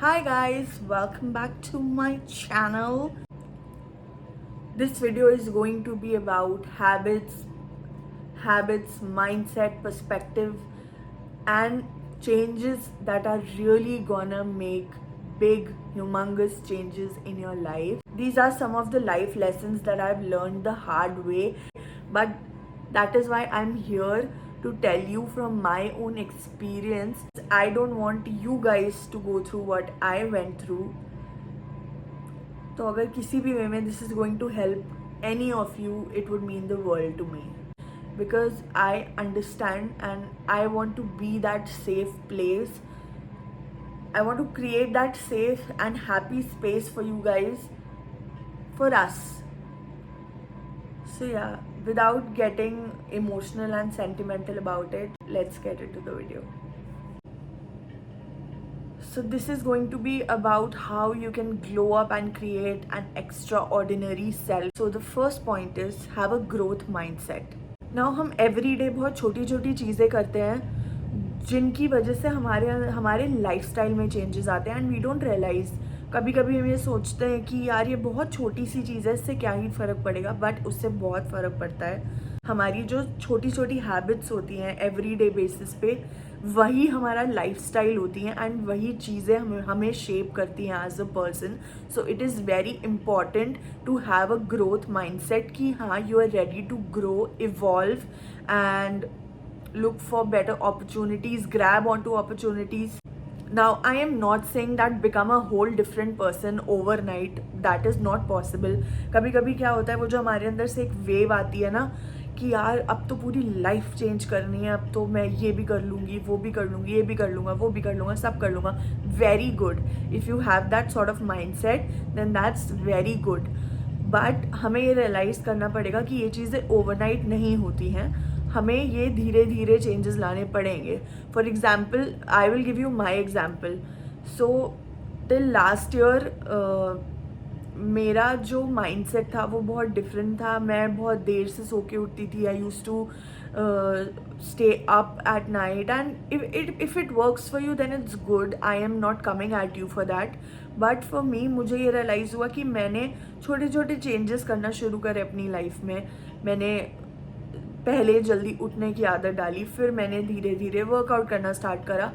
Hi guys, welcome back to my channel. This video is going to be about habits, mindset, perspective, and changes that are really gonna make big, humongous changes in your life. These are some of the life lessons that I've learned the hard way, but that is why I'm here to tell you from my own experience. I don't want you guys to go through what I went through. तो अगर किसी भी way में this is going to help any of you it would mean the world to me because I understand and I want to be that safe place. I want to create that safe and happy space for you guys, for us. So yeah, without getting emotional and sentimental about it, let's get into the video. So this is going to be about how you can glow up and create an extraordinary self. So the first point is have a growth mindset. Now हम everyday बहुत छोटी छोटी चीज़ें करते हैं जिनकी वजह से हमारे लाइफस्टाइल में चेंजेस आते हैं एंड वी डोंट रियलाइज. कभी कभी हम ये सोचते हैं कि यार ये बहुत छोटी सी चीज़ है, इससे क्या ही फ़र्क पड़ेगा, बट उससे बहुत फ़र्क पड़ता है. हमारी जो छोटी छोटी हैबिट्स होती हैं एवरीडे बेसिस पे, वही हमारा लाइफस्टाइल होती हैं एंड वही चीज़ें हमें शेप करती हैं as a person. So it is very important to have a growth mindset कि हाँ, you are ready to grow, evolve and look for better opportunities, grab onto opportunities. Now I am not saying that become a whole different person overnight. That is not possible. कभी कभी क्या होता है, वो जो हमारे अंदर से एक वेव आती है ना कि यार अब तो पूरी लाइफ चेंज करनी है, अब तो मैं ये भी कर लूँगी, वो भी कर लूँगी, ये भी कर लूँगा, वो भी कर लूँगा, सब कर लूँगा. Very good. If you have that sort of mind set then that's very good. But हमें ये रियलाइज़ करना पड़ेगा कि ये चीज़ें ओवरनाइट नहीं होती हैं. हमें ये धीरे धीरे चेंजेस लाने पड़ेंगे. For example, I will give you my example. So till last year मेरा जो माइंडसेट था वो बहुत डिफरेंट था. मैं बहुत देर से सो के उठती थी. I used to stay up at night and if it works for you then it's good. I am not coming at you for that. But for me, मुझे ये रियलाइज़ हुआ कि मैंने छोटे छोटे चेंजेस करना शुरू करे अपनी लाइफ में. मैंने पहले जल्दी उठने की आदत डाली, फिर मैंने धीरे धीरे वर्कआउट करना स्टार्ट करा,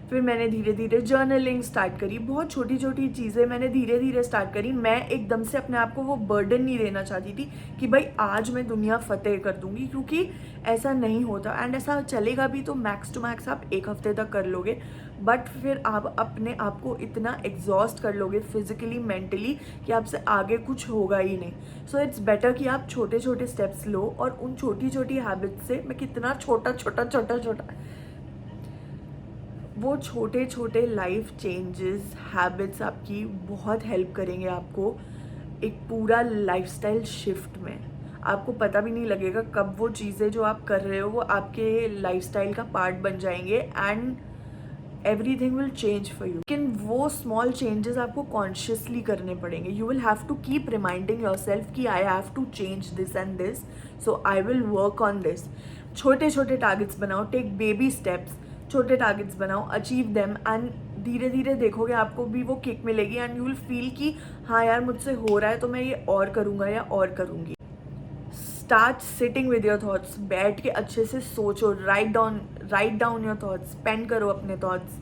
फिर मैंने धीरे धीरे जर्नलिंग स्टार्ट करी. बहुत छोटी छोटी चीज़ें मैंने धीरे धीरे स्टार्ट करी. मैं एकदम से अपने आप को वो बर्डन नहीं देना चाहती थी कि भाई आज मैं दुनिया फतेह कर दूंगी, क्योंकि ऐसा नहीं होता. एंड ऐसा चलेगा भी तो मैक्स टू मैक्स आप एक हफ्ते तक कर लोगे, बट फिर आप अपने आप को इतना एग्जॉस्ट कर लोगे फिजिकली, मेंटली, कि आपसे आगे कुछ होगा ही नहीं. सो इट्स बेटर कि आप छोटे छोटे स्टेप्स लो और उन छोटी छोटी हैबिट्स से, मैं कितना छोटा छोटा छोटा छोटा, वो छोटे छोटे लाइफ चेंजेस, हैबिट्स आपकी बहुत हेल्प करेंगे आपको एक पूरा लाइफस्टाइल शिफ्ट में. आपको पता भी नहीं लगेगा कब वो चीज़ें जो आप कर रहे हो वो आपके लाइफस्टाइल का पार्ट बन जाएंगे and everything will change for you. लेकिन वो स्मॉल चेंजेस आपको कॉन्शियसली करने पड़ेंगे. You will have to keep reminding yourself कि I have to change this and this, so I will work on this. छोटे छोटे टारगेट्स बनाओ, take baby steps. छोटे टारगेट्स बनाओ, अचीव देम एंड धीरे धीरे देखोगे आपको भी वो किक मिलेगी एंड यू विल फील कि हाँ यार, मुझसे हो रहा है तो मैं ये और करूँगा या और करूँगी. Start sitting with your thoughts. बैठ के अच्छे से सोचो, write down your thoughts, pen करो अपने थॉट्स,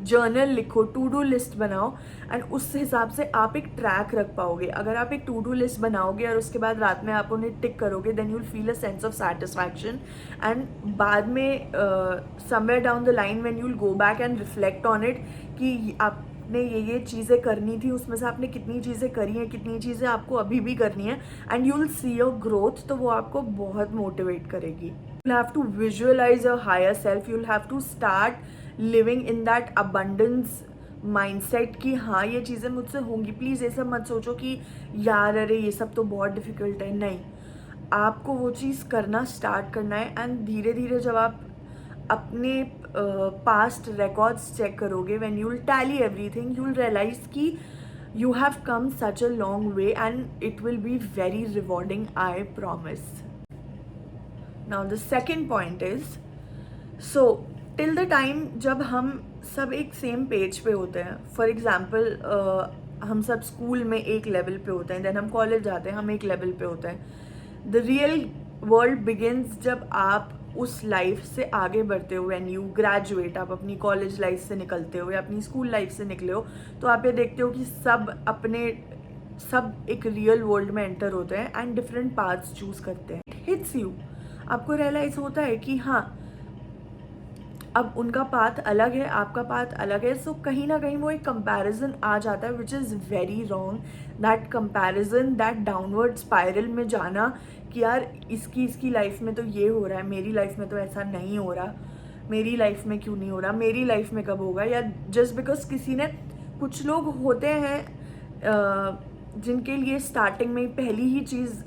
जर्नल लिखो, टू डू लिस्ट बनाओ एंड उस हिसाब से आप एक ट्रैक रख पाओगे. अगर आप एक टू डू लिस्ट बनाओगे और उसके बाद रात में आप उन्हें टिक करोगे then you will feel a sense of satisfaction. And बाद में somewhere down the line when you will go back and reflect on it कि आपने ये चीज़ें करनी थी, उसमें से आपने कितनी चीज़ें करी हैं, कितनी चीज़ें आपको अभी भी करनी है, and you will see your growth. तो वो आपको बहुत मोटिवेट करेगी. You have to visualise your higher self. You will have to start living in that abundance mindset कि हाँ, ये चीज़ें मुझसे होंगी. प्लीज़ ये सब मत सोचो कि यार अरे ये सब तो बहुत डिफिकल्ट है. नहीं, आपको वो चीज़ करना स्टार्ट करना है एंड धीरे धीरे जब आप अपने पास्ट रिकॉर्ड्स चेक करोगे, when you will tally everything, you will realise कि you have come such a long way and it will be very rewarding, I promise. Now the second point is, so till the time जब हम सब एक same page पे होते हैं. For example हम सब स्कूल में एक लेवल पे होते हैं, देन हम कॉलेज जाते हैं, हम एक लेवल पे होते हैं. द रियल वर्ल्ड बिगिंस जब आप उस लाइफ से आगे बढ़ते हो. व्हेन यू ग्रेजुएट, आप अपनी कॉलेज लाइफ से निकलते हो या अपनी स्कूल लाइफ से निकले हो, तो आप ये देखते हो कि सब एक रियल वर्ल्ड में एंटर होते हैं एंड डिफरेंट पाथ्स चूज करते हैं. हिट्स यू, आपको रियलाइज होता है कि हाँ, अब उनका पाथ अलग है, आपका पाथ अलग है. सो कहीं ना कहीं वो एक कंपैरिजन आ जाता है which is very wrong. That comparison, that downward spiral में जाना कि यार इसकी लाइफ में तो ये हो रहा है, मेरी लाइफ में तो ऐसा नहीं हो रहा, मेरी लाइफ में क्यों नहीं हो रहा, मेरी लाइफ में कब होगा. या जस्ट बिकॉज किसी ने, कुछ लोग होते हैं जिनके लिए स्टार्टिंग में पहली ही चीज़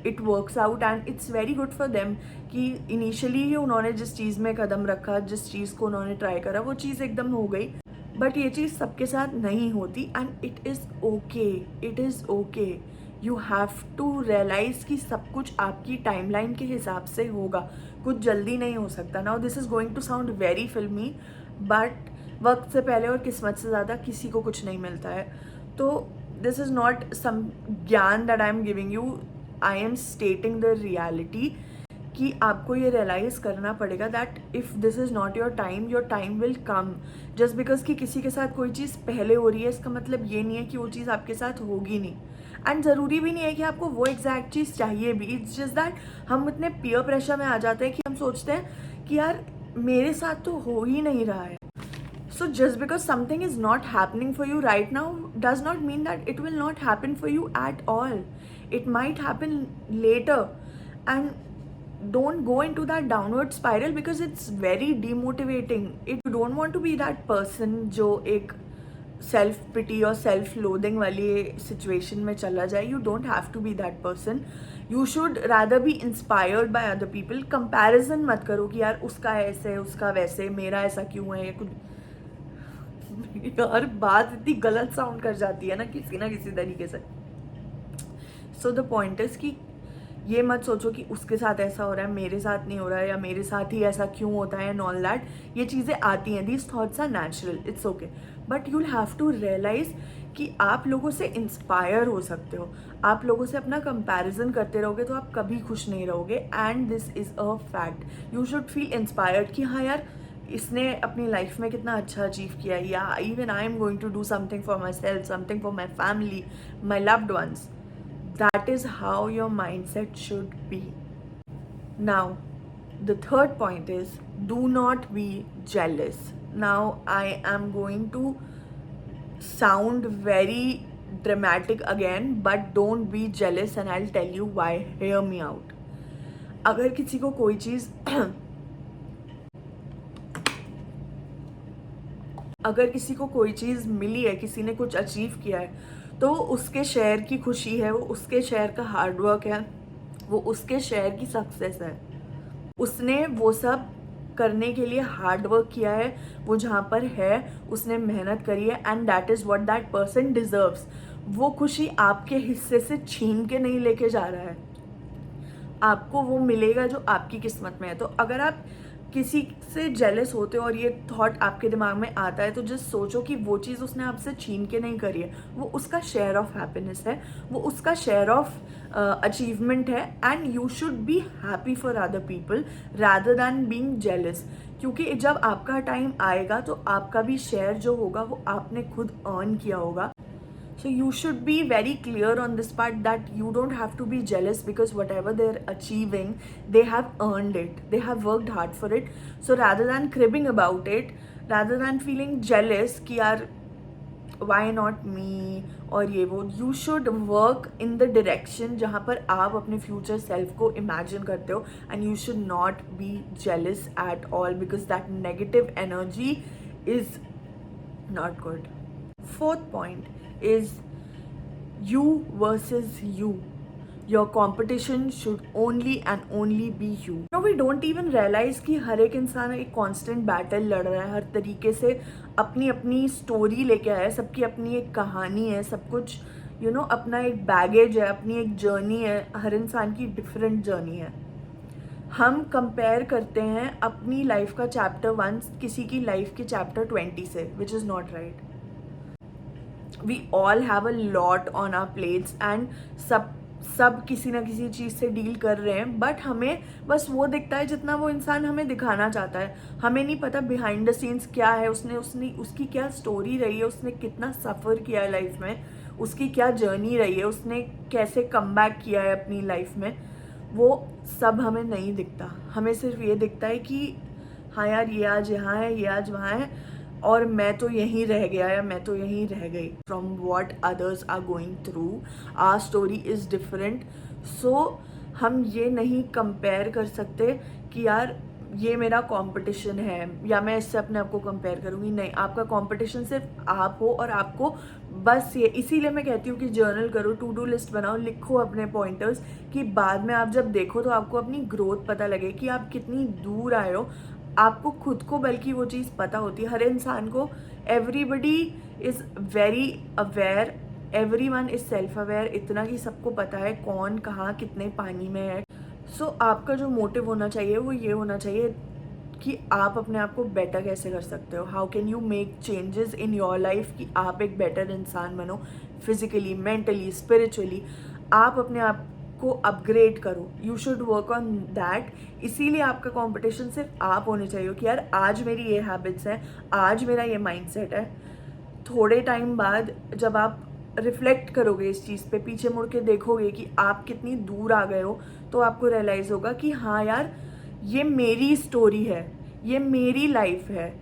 it works out and it's very good for them कि इनिशियली ही उन्होंने जिस चीज़ में कदम रखा, जिस चीज़ को उन्होंने ट्राई करा, वो चीज़ एकदम हो गई. बट ये चीज़ सबके साथ नहीं होती and it is okay. It is okay. You have to realise कि सब कुछ आपकी टाइमलाइन के हिसाब से होगा, कुछ जल्दी नहीं हो सकता. Now this is going to sound very filmy, but वक्त से पहले और किस्मत से ज़्यादा किसी को कुछ नहीं मिलता है. तो दिस इज़ नॉट सम ज्ञान that I am giving you. I am stating the reality कि आपको ये रियलाइज़ करना पड़ेगा that if this is not your time will come. Just because कि किसी के साथ कोई चीज़ पहले हो रही है, इसका मतलब ये नहीं है कि वो चीज़ आपके साथ होगी नहीं. एंड ज़रूरी भी नहीं है कि आपको वो एग्जैक्ट चीज़ चाहिए भी. इट्स जस्ट दैट हम इतने पीयर प्रेशर में आ जाते हैं कि हम सोचते हैं कि यार मेरे साथ तो हो ही नहीं रहा है. So just because something is not happening for you right now does not mean that it will not happen for you at all. It might happen later, and don't go into that downward spiral because it's very demotivating. If you don't want to be that person जो एक self pity और self loathing वाली situation में चला जाए, you don't have to be that person. You should rather be inspired by other people. Comparison मत करो कि यार उसका ऐसे, उसका वैसे, मेरा ऐसा क्यों है, या कुछ. यार बात इतनी गलत साउंड कर जाती है ना किसी तरीके से. सो द पॉइंट इज कि ये मत सोचो कि उसके साथ ऐसा हो रहा है, मेरे साथ नहीं हो रहा है, या मेरे साथ ही ऐसा क्यों होता है एंड ऑल दैट. ये चीज़ें आती हैं, these thoughts are natural, it's okay. But you will have to realise कि आप लोगों से इंस्पायर हो सकते हो. आप लोगों से अपना कंपैरिजन करते रहोगे तो आप कभी खुश नहीं रहोगे. And this is a fact. You should feel inspired कि हाँ यार, इसने अपनी लाइफ में कितना अच्छा अचीव किया, या even I am going to do something for myself, something for my family, my loved ones. That is how your mindset should be. Now, the third point is do not be jealous. Now, I am going to sound very dramatic again, but don't be jealous and I'll tell you why. Hear me out. अगर किसी को कोई चीज़ अगर किसी को कोई चीज़ मिली है, किसी ने कुछ अचीव किया है, तो उसके शेयर की खुशी है, वो उसके शेयर का हार्डवर्क है, वो उसके शेयर की सक्सेस है. उसने वो सब करने के लिए हार्डवर्क किया है, वो जहाँ पर है उसने मेहनत करी है and that is what that person deserves. वो खुशी आपके हिस्से से छीन के नहीं लेके जा रहा है, आपको वो मिलेगा जो आपकी किस्मत में है. तो अगर आप किसी से जेलस होते हो और ये थॉट आपके दिमाग में आता है, तो जस्ट सोचो कि वो चीज़ उसने आपसे छीन के नहीं करी है, वो उसका शेयर ऑफ हैप्पीनेस है, वो उसका शेयर ऑफ अचीवमेंट है. And you should be happy for other people rather than being jealous. क्योंकि जब आपका टाइम आएगा तो आपका भी शेयर जो होगा वो आपने खुद अर्न किया होगा. So you should be very clear on this part that you don't have to be jealous because whatever they're achieving, they have earned it. They have worked hard for it. So rather than cribbing about it, rather than feeling jealous कि यार why not me और ये वो, you should work in the direction जहाँ पर आप अपने future self को imagine करते हो, and you should not be jealous at all because that negative energy is not good. Fourth point is you versus you. Your competition should only and only be you. No, we don't even realize कि हर एक इंसान एक constant battle लड़ रहा है, हर तरीके से अपनी अपनी स्टोरी लेके आया है, सबकी अपनी एक कहानी है, सब कुछ अपना एक बैगेज है, अपनी एक जर्नी है. हर इंसान की डिफरेंट जर्नी है. हम कंपेयर करते हैं अपनी लाइफ का चैप्टर 1 किसी की लाइफ के चैप्टर 20 से, which is not right. We all have a lot on our plates and सब किसी ना किसी चीज़ से डील कर रहे हैं, बट हमें बस वो दिखता है जितना वो इंसान हमें दिखाना चाहता है. हमें नहीं पता बिहाइंड द सीन्स क्या है, उसकी क्या स्टोरी रही है, उसने कितना सफ़र किया है लाइफ में, उसकी क्या जर्नी रही है, उसने कैसे कम बैक किया है अपनी लाइफ में. वो सब हमें नहीं दिखता. हमें सिर्फ ये दिखता है कि हाँ यार, ये आज यहाँ है, ये आज वहाँ है, और मैं तो यहीं रह गया या मैं तो यहीं रह गई. From what others are going through, our story is different. So हम ये नहीं कंपेयर कर सकते कि यार ये मेरा कंपटीशन है या मैं इससे अपने आप को कंपेयर करूँगी. नहीं, आपका कंपटीशन सिर्फ आप हो, और आपको बस ये, इसीलिए मैं कहती हूँ कि जर्नल करो, टू डू लिस्ट बनाओ, लिखो अपने पॉइंटर्स, कि बाद में आप जब देखो तो आपको अपनी ग्रोथ पता लगे कि आप कितनी दूर आए हो. आपको खुद को बल्कि वो चीज़ पता होती है. हर इंसान को, everybody is very aware, everyone is self aware, इतना कि सबको पता है कौन कहाँ कितने पानी में है. सो आपका जो मोटिव होना चाहिए वो ये होना चाहिए कि आप अपने आप को बेटर कैसे कर सकते हो. How can you make changes in your life कि आप एक बेटर इंसान बनो, फिजिकली, मेंटली, स्पिरिचुअली. आप अपने आप को अपग्रेड करो. You should work on that. इसीलिए आपका कंपटीशन सिर्फ आप होने चाहिए कि यार आज मेरी ये हैबिट्स हैं, आज मेरा ये माइंडसेट है. थोड़े टाइम बाद जब आप रिफ्लेक्ट करोगे इस चीज़ पे, पीछे मुड़ के देखोगे कि आप कितनी दूर आ गए हो, तो आपको रियलाइज़ होगा कि हाँ यार, ये मेरी स्टोरी है, ये मेरी लाइफ है.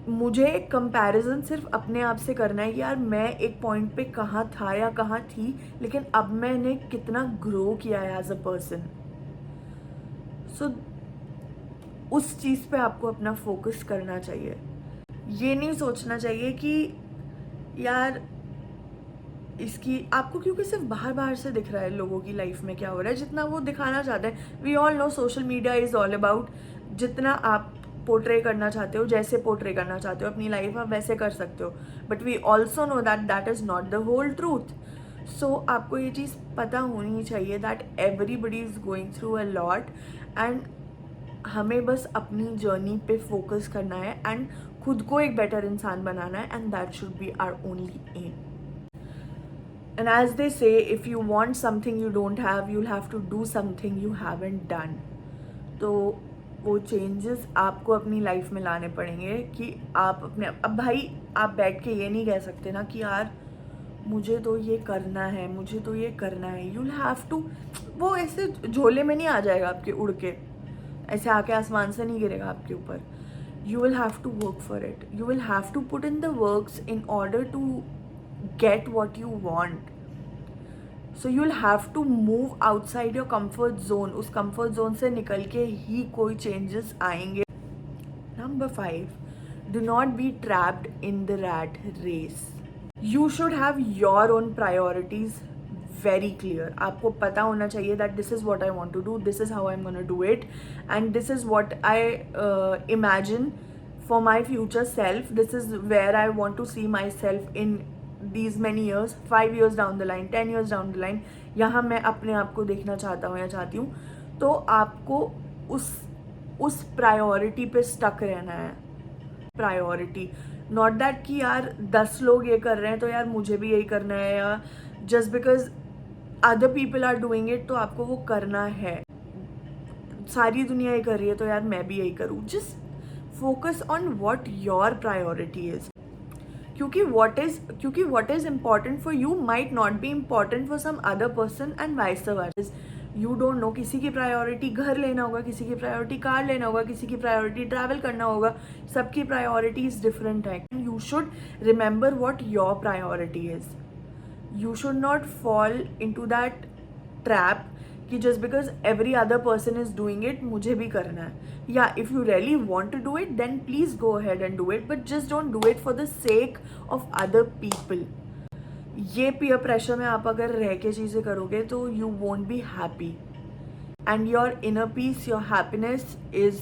मुझे कंपैरिजन सिर्फ अपने आप से करना है कि यार मैं एक पॉइंट पे कहाँ था या कहाँ थी, लेकिन अब मैंने कितना ग्रो किया है एज अ पर्सन. सो उस चीज़ पे आपको अपना फोकस करना चाहिए. ये नहीं सोचना चाहिए कि यार इसकी आपको, क्योंकि सिर्फ बाहर बाहर से दिख रहा है लोगों की लाइफ में क्या हो रहा है, जितना वो दिखाना चाहते हैं. We all know social media is all about जितना आप पोर्ट्रे करना चाहते हो, जैसे पोर्ट्रे करना चाहते हो अपनी लाइफ, आप वैसे कर सकते हो. But we also know that that is not the whole truth. So आपको ये चीज़ पता होनी चाहिए that everybody is going through a lot, and हमें बस अपनी जर्नी पे फोकस करना है एंड खुद को एक बेटर इंसान बनाना है, and that should be our only aim. And as they say, if you want something you don't have, you'll have to do something you haven't done. तो वो चेंजेस आपको अपनी लाइफ में लाने पड़ेंगे कि आप अपने, अब भाई आप बैठ के ये नहीं कह सकते ना कि यार मुझे तो ये करना है, मुझे तो ये करना है. you'll have to, वो ऐसे झोले में नहीं आ जाएगा आपके उड़ के, ऐसे आके आसमान से नहीं गिरेगा आपके ऊपर. You will have to work for it. You will have to put in the works in order to get what you want. So you'll have to move outside your comfort zone. उस comfort zone से निकल के ही कोई changes आएंगे. Number 5, do not be trapped in the rat race. You should have your own priorities very clear. आपको पता होना चाहिए that this is what I want to do, this is how I'm going to do it, and this is what I imagine for my future self. This is where I want to see myself in these many years, 5 years down the line, 10 years down the line. यहाँ मैं अपने आप को देखना चाहता हूँ या चाहती हूँ. तो आपको उस प्रायोरिटी पे स्टक रहना है. प्रायोरिटी, नॉट दैट कि यार 10 लोग ये कर रहे हैं तो यार मुझे भी यही करना है, या just because other people are doing it तो आपको वो करना है. सारी दुनिया ये कर रही है तो यार मैं भी यही करूँ. Just focus on what your priority is. क्योंकि what is important for you might not be important for some other person, and vice versa. You don't know, किसी की प्रायोरिटी घर लेना होगा, किसी की प्रायोरिटी कार लेना होगा, किसी की प्रायोरिटी ट्रैवल करना होगा. सबकी प्रायोरिटीज डिफरेंट है. You should remember what your priority is. You should not fall into that trap कि just because every other person is doing it मुझे भी करना है. या if you really want to do it then please go ahead and do it, but just don't do it for the sake of other people. ये peer pressure में आप अगर रह के चीज़ें करोगे तो you won't be happy, and your inner peace, your happiness is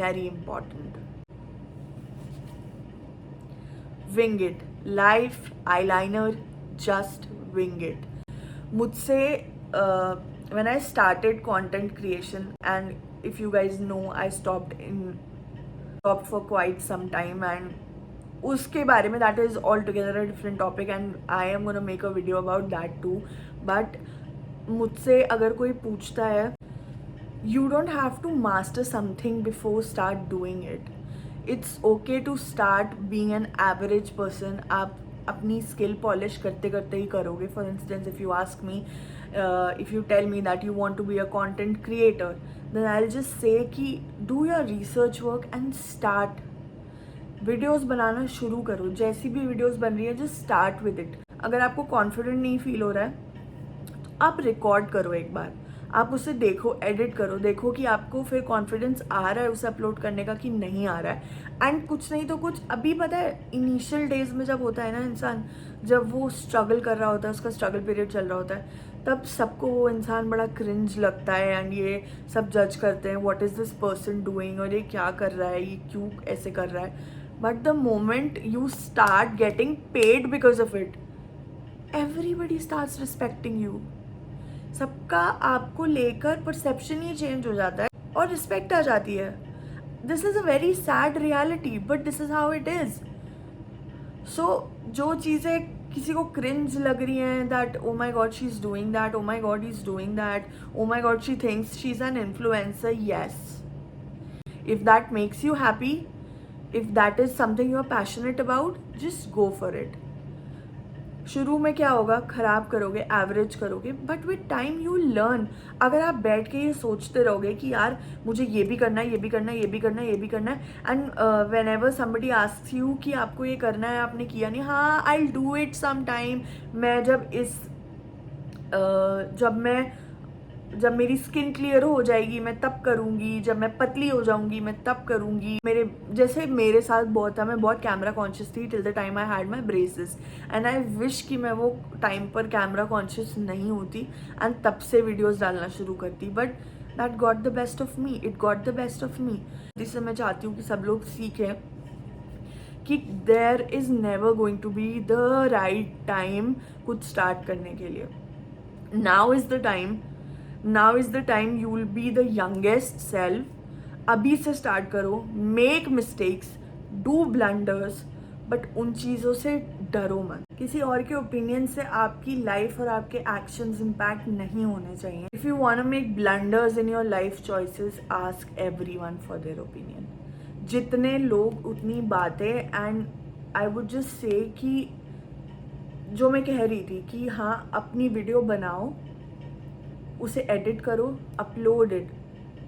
very important. Wing it. Life eyeliner, just wing it. मुझसे when I started content creation, and if you guys know, I stopped for quite some time, and उसके बारे में that is altogether a different topic, and I am gonna make a video about that too. But मुझसे अगर कोई पूछता है, you don't have to master something before start doing it. It's okay to start being an average person. आप अपनी skill polish करते करते ही करोगे. For instance, if you ask me, if you tell me that you want to be a content creator, then I'll just say कि do your research work and start. Videos बनाना शुरू करो. जैसी भी videos बन रही है, जस्ट स्टार्ट विद इट. अगर आपको कॉन्फिडेंट नहीं फील हो रहा है तो आप रिकॉर्ड करो एक बार, आप उसे देखो, एडिट करो, देखो कि आपको फिर कॉन्फिडेंस आ रहा है उसे अपलोड करने का कि नहीं आ रहा है. एंड कुछ नहीं तो कुछ, अभी पता है इनिशियल डेज में जब होता है ना इंसान, जब वो स्ट्रगल कर रहा होता है, उसका स्ट्रगल पीरियड चल रहा होता है, तब सबको वो इंसान बड़ा क्रिंज लगता है एंड ये सब जज करते हैं, what is this person doing, और ये क्या कर रहा है, ये क्यों ऐसे कर रहा है. But the moment you start getting paid because of it, everybody starts respecting you. सबका आपको लेकर परसेप्शन ही चेंज हो जाता है और रिस्पेक्ट आ जाती है. This is a very sad reality, but this is how it is. So जो चीज़ें किसी को क्रिंज लग रही हैं, that oh my god she is doing that, oh my god he is doing that, oh my god she thinks she is an influencer, yes. If that makes you happy, if that is something you are passionate about, just go for it. शुरू में क्या होगा, ख़राब करोगे, average करोगे, but with time you learn. अगर आप बैठ के ये सोचते रहोगे कि यार मुझे ये भी करना है, ये भी करना है, ये भी करना है, ये भी करना है, and whenever somebody asks you कि आपको ये करना है, आपने किया नहीं, हाँ I will do it some time. मैं जब मेरी स्किन क्लियर हो जाएगी मैं तब करूँगी, जब मैं पतली हो जाऊँगी मैं तब करूँगी. मेरे साथ बहुत था, मैं बहुत कैमरा कॉन्शियस थी till the time I had my braces, and I wish कि मैं वो टाइम पर कैमरा कॉन्शियस नहीं होती एंड तब से वीडियोस डालना शुरू करती. But that got the best of me, it got the best of me. जिससे मैं चाहती हूँ कि सब लोग सीखें कि there is never going to be the right time कुछ स्टार्ट करने के लिए. Now is the time. Now is the time you will be the youngest self. अभी से स्टार्ट करो, make mistakes, do blunders, but उन चीज़ों से डरो मत. किसी और के ओपिनियन से आपकी लाइफ और आपके एक्शंस इम्पैक्ट नहीं होने चाहिए. If you want to make blunders in your life choices, ask everyone for their opinion. जितने लोग उतनी बातें. And I would just say कि जो मैं कह रही थी कि हाँ, अपनी वीडियो बनाओ, उसे एडिट करो, अपलोड इट.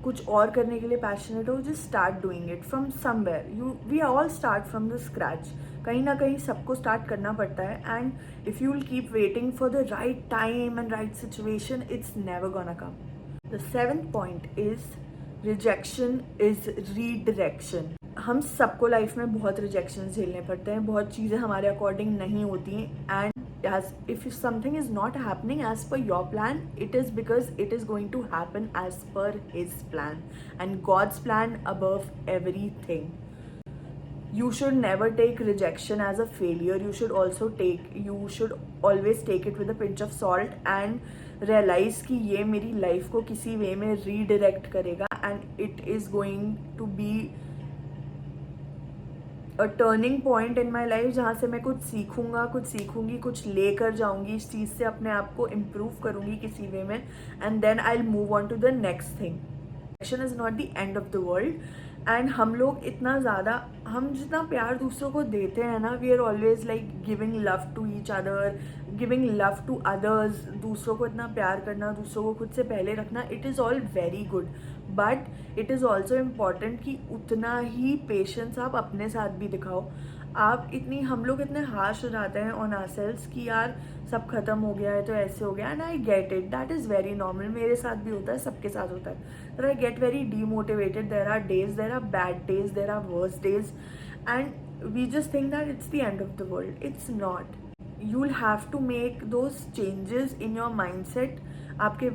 कुछ और करने के लिए पैशनेट हो, just start doing it from somewhere. We all start from the scratch. कहीं ना कहीं सबको स्टार्ट करना पड़ता है. And if you will keep waiting for the right time and right situation, it's never gonna come. The 7th point is rejection is redirection. हम सबको life में बहुत रिजेक्शन झेलने पड़ते हैं, बहुत चीज़ें हमारे अकॉर्डिंग नहीं होती हैं. And if something is not happening as per your plan, it is because it is going to happen as per his plan, and God's plan above everything. You should never take rejection as a failure. You should always take it with a pinch of salt and realize कि ये मेरी life को किसी way में redirect करेगा, and it is going to be a turning point in my life, जहाँ से मैं कुछ सीखूंगी, कुछ लेकर जाऊंगी, इस चीज़ से अपने आप को इम्प्रूव करूंगी किसी वे में, and then I will move on to the next thing. Rejection is not the end of the world. And हम लोग इतना ज़्यादा, हम जितना प्यार दूसरों को देते हैं ना, we are always like giving love to each other, giving love to others. दूसरों को इतना प्यार करना, दूसरों को खुद से पहले रखना, it is all very good. But it is also important कि उतना ही पेशेंस आप अपने साथ भी दिखाओ. हम लोग इतने हार्श हो जाते हैं ऑन आवरसेल्व्स कि यार सब खत्म हो गया है तो ऐसे हो गया. And I get it, that is very normal. मेरे साथ भी होता है, सबके साथ होता है. But I get very demotivated. There are days, there are bad days, there are worse days, and we just think that it's the end of the world. It's not. You will have to make those changes in your mindset. आपके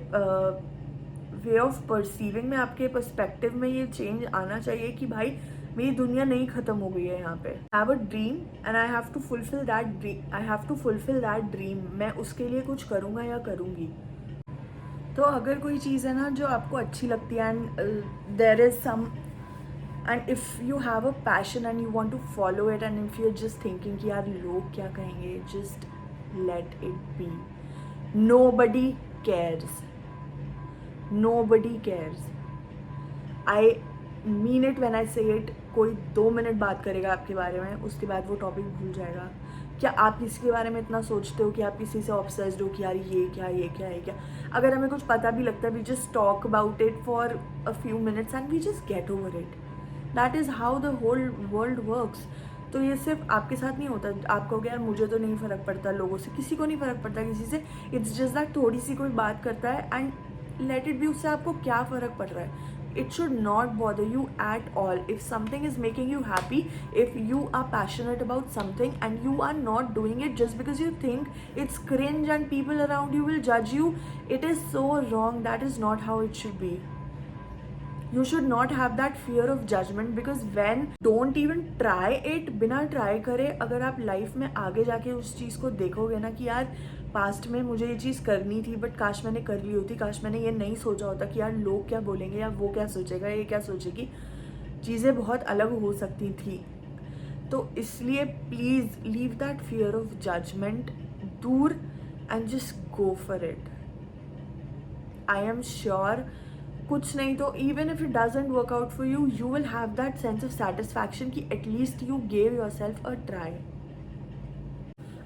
way of perceiving में, आपके perspective में ये change आना चाहिए कि भाई मेरी दुनिया नहीं खत्म हो गई है यहाँ पे. Have a dream and I have to fulfil that dream. मैं उसके लिए कुछ करूँगा या करूँगी. तो अगर कोई चीज़ है ना जो आपको अच्छी लगती है and there is some and if you have a passion and you want to follow it and if you are just thinking कि यार लोग क्या कहेंगे, just let it be. Nobody cares. Nobody cares. I mean it when I say it. कोई 2 minute बात करेगा आपके बारे में, उसके बाद वो टॉपिक भूल जाएगा. क्या आप किसी के बारे में इतना सोचते हो कि आप किसी से ऑब्सेस्ड हो कि यार ये क्या ये क्या ये क्या. अगर हमें कुछ पता भी लगता है, we just talk about it for a few minutes and we just get over it. That is how the whole world works. तो ये सिर्फ आपके साथ नहीं होता. आप कहोगे यार मुझे तो नहीं फ़र्क पड़ता लोगों से, किसी को नहीं फ़र्क पड़ता किसी से. इट्स जस्ट दैट थोड़ी सी कोई बात करता है एंड लेट इट बी. उससे आपको क्या फ़र्क पड़ रहा है. It should not bother you at all. If something is making you happy, if you are passionate about something and you are not doing it just because you think it's cringe and people around you will judge you, it is so wrong. That is not how it should be. You should not have that fear of judgment because when don't even try it, बिना try करे अगर आप life में आगे जाके उस चीज़ को देखोगे ना कि यार पास्ट में मुझे ये चीज़ करनी थी बट काश मैंने कर ली होती, काश मैंने ये नहीं सोचा होता कि यार लोग क्या बोलेंगे या वो क्या सोचेगा ये क्या सोचेगी, चीज़ें बहुत अलग हो सकती थी. तो इसलिए please leave that fear of judgement दूर and just go for it. I am sure कुछ नहीं तो even if it doesn't work out for you, you will have that sense of satisfaction कि at least you gave yourself a try.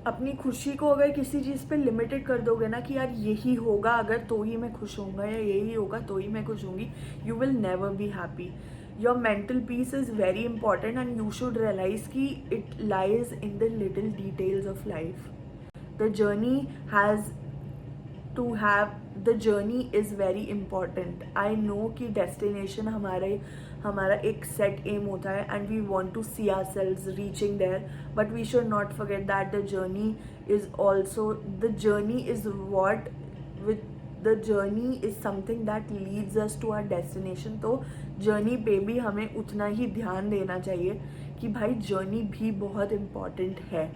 अपनी खुशी को अगर किसी चीज़ पे लिमिटेड कर दोगे ना कि यार यही होगा अगर तो ही मैं खुश होऊंगा या यही होगा तो ही मैं खुश होंगी, you will never be happy. Your mental peace is very important and you should realise कि it lies in the little details of life. The journey has to have, the journey is very important. I know कि destination हमारा एक set aim होता है and we want to see ourselves reaching there, but we should not forget that the journey is also, the journey is what with the journey is something that leads us to our destination. तो journey पे भी हमें उतना ही ध्यान देना चाहिए कि भाई journey भी बहुत important है.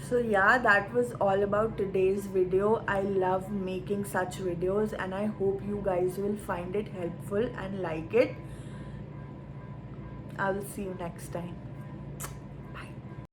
So yeah, that was all about today's video. I love making such videos and I hope you guys will find it helpful and like it. I will see you next time.